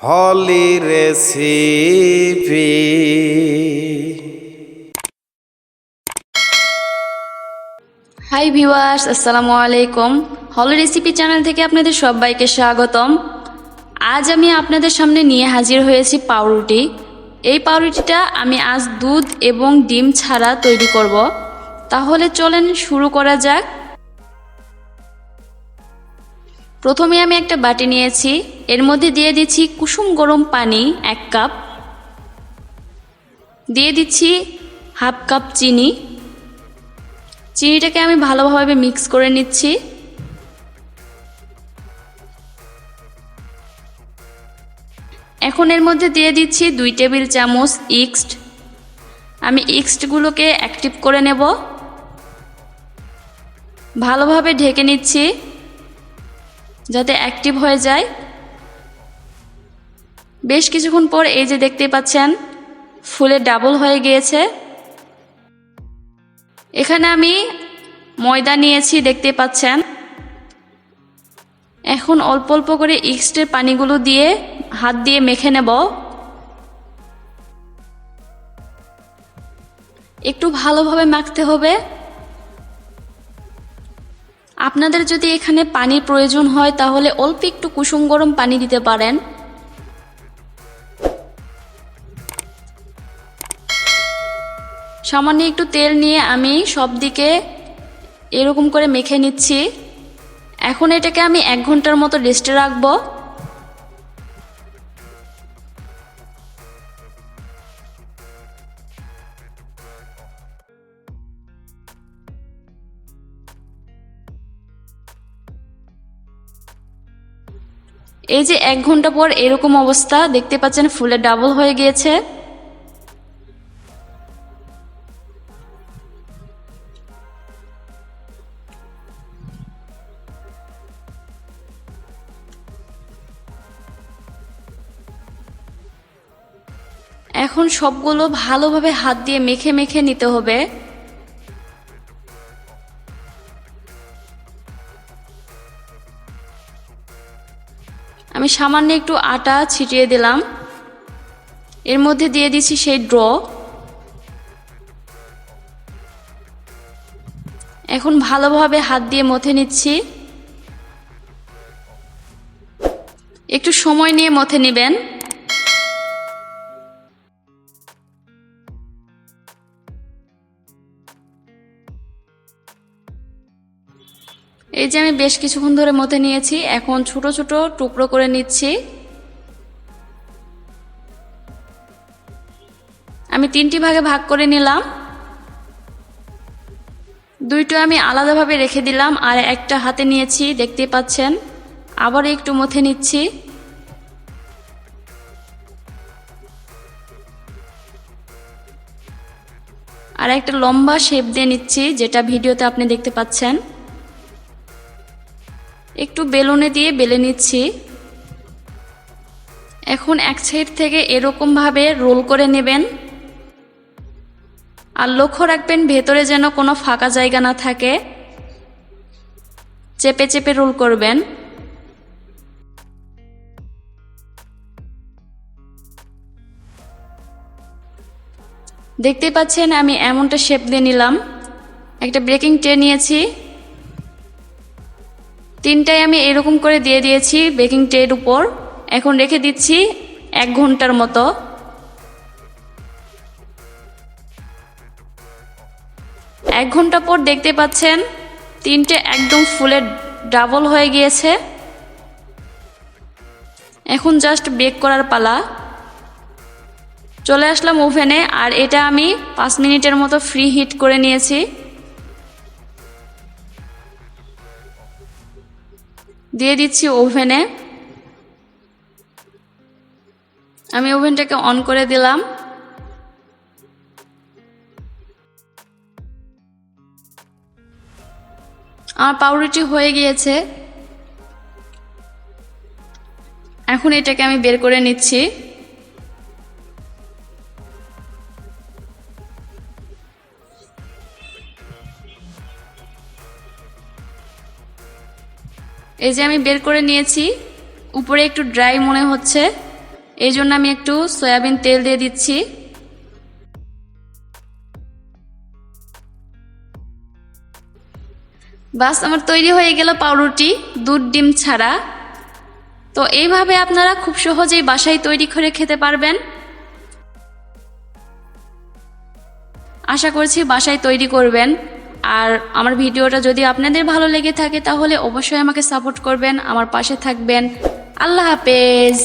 হলি recipe. Hi viewers, আসসালামু আলাইকুম। হলি recipe channel থেকে আপনাদের সবাইকে স্বাগতম। আজ আমি আপনাদের সামনে নিয়ে হাজির হয়েছি পাউরুটি। এই পাউরুটিটা আমি আজ দুধ এবং ডিম ছাড়া তৈরি করব। তাহলে চলেন শুরু করা যাক। প্রথমে আমি একটা বাটি নিয়েছি, এর মধ্যে দিয়ে দিচ্ছি কুসুম গরম পানি 1 কাপ, দিয়ে দিচ্ছি হাফ কাপ চিনি। চিনিটাকে আমি ভালোভাবে মিক্স করে নিচ্ছি। এখন এর মধ্যে দিয়ে দিচ্ছি 2 টেবিল চামচ ইস্ট। আমি ইস্টগুলোকে অ্যাক্টিভ করে নেব। ভালোভাবে ঢেকে নিচ্ছি যাতে অ্যাক্টিভ হয়ে যায়। বেশ কিছুক্ষণ পর এই যে দেখতে পাচ্ছেন ফুলে ডাবল হয়ে গিয়েছে। এখানে আমি ময়দা নিয়েছি, দেখতে পাচ্ছেন। এখন অল্প অল্প করে ইস্টের পানিগুলো দিয়ে হাত দিয়ে মেখে নেব। একটু ভালোভাবে মাখতে হবে। আপনাদের যদি এখানে পানির প্রয়োজন হয় তাহলে অল্প একটু কুসুম গরম পানি দিতে পারেন। সামান্য একটু তেল নিয়ে আমি সব দিকে এরকম করে মেখে নিচ্ছি। এখন এটাকে আমি 1 ঘন্টার মতো রেস্টে রাখবো। এই যে 1 ঘন্টা পর এরকম অবস্থা, দেখতে পাচ্ছেন ফুলে ডাবল হয়ে গিয়েছে। এখন সবগুলো ভালোভাবে হাত দিয়ে মেখে মেখে নিতে হবে। আমি সামান্য একটু আটা ছিটিয়ে দিলাম। এর মধ্যে দিয়ে দিচ্ছি সেই ড্র। এখন ভালোভাবে হাত দিয়ে মথে নিচ্ছি। একটু সময় নিয়ে মথে নেবেন। এই যে আমি বেশ কিছুক্ষণ ধরে মথে নিয়েছি। এখন ছোট ছোট টুকরো করে নিচ্ছি। আমি 3টি ভাগে ভাগ করে নিলাম। 2টো আমি আলাদাভাবে রেখে দিলাম আর একটা হাতে নিয়েছি, দেখতে পাচ্ছেন। আবার একটু মথে নিচ্ছি। আর একটা লম্বা শেপ দিয়ে নিচ্ছি, যেটা ভিডিওতে আপনি দেখতে পাচ্ছেন। একটু বেলুনে দিয়ে বেলে নিচ্ছি। এখন এক সাইড থেকে এরকম ভাবে রোল করে নেবেন। আর লক্ষ্য রাখবেন ভেতরে যেন কোনো ফাঁকা জায়গা না থাকে। চেপে চেপে রোল করবেন। দেখতে পাচ্ছেন আমি এমনটা শেপ দিয়ে নিলাম। একটা বেকিং ট্রে নিয়েছি, 3টাই আমি এরকম করে দিয়ে দিয়েছি বেকিং ট্রের উপর। এখন রেখে দিচ্ছি 1 ঘন্টার মতো। এক ঘন্টা পর দেখতে পাচ্ছেন 3টে একদম ফুলে ডাবল হয়ে গিয়েছে। এখন জাস্ট বেক করার পালা। চলে আসলাম ওভেনে, আর এটা আমি 5 মিনিটের মতো ফ্রি হিট করে নিয়েছি। দিয়ে দিচ্ছি ওভেনে। আমি ওভেনটাকে অন করে দিলাম। আমার পাউরুটি হয়ে গিয়েছে। এখন এটাকে আমি বের করে নিচ্ছি। এই যে আমি বের করে নিয়েছি। উপরে একটু ড্রাই মনে হচ্ছে, এই জন্য আমি একটু সয়াবিন তেল দিয়ে দিচ্ছি। বাস আমার তৈরি হয়ে গেল পাউরুটি দুধ ডিম ছাড়া। তো এইভাবে আপনারা খুব সহজেই বাসায় তৈরি করে খেতে পারবেন। আশা করছি বাসায় তৈরি করবেন। আর আমার ভিডিওটা যদি আপনাদের ভালো লেগে থাকে তাহলে অবশ্যই আমাকে সাপোর্ট করবেন, আমার পাশে থাকবেন। আল্লাহ হাফেজ।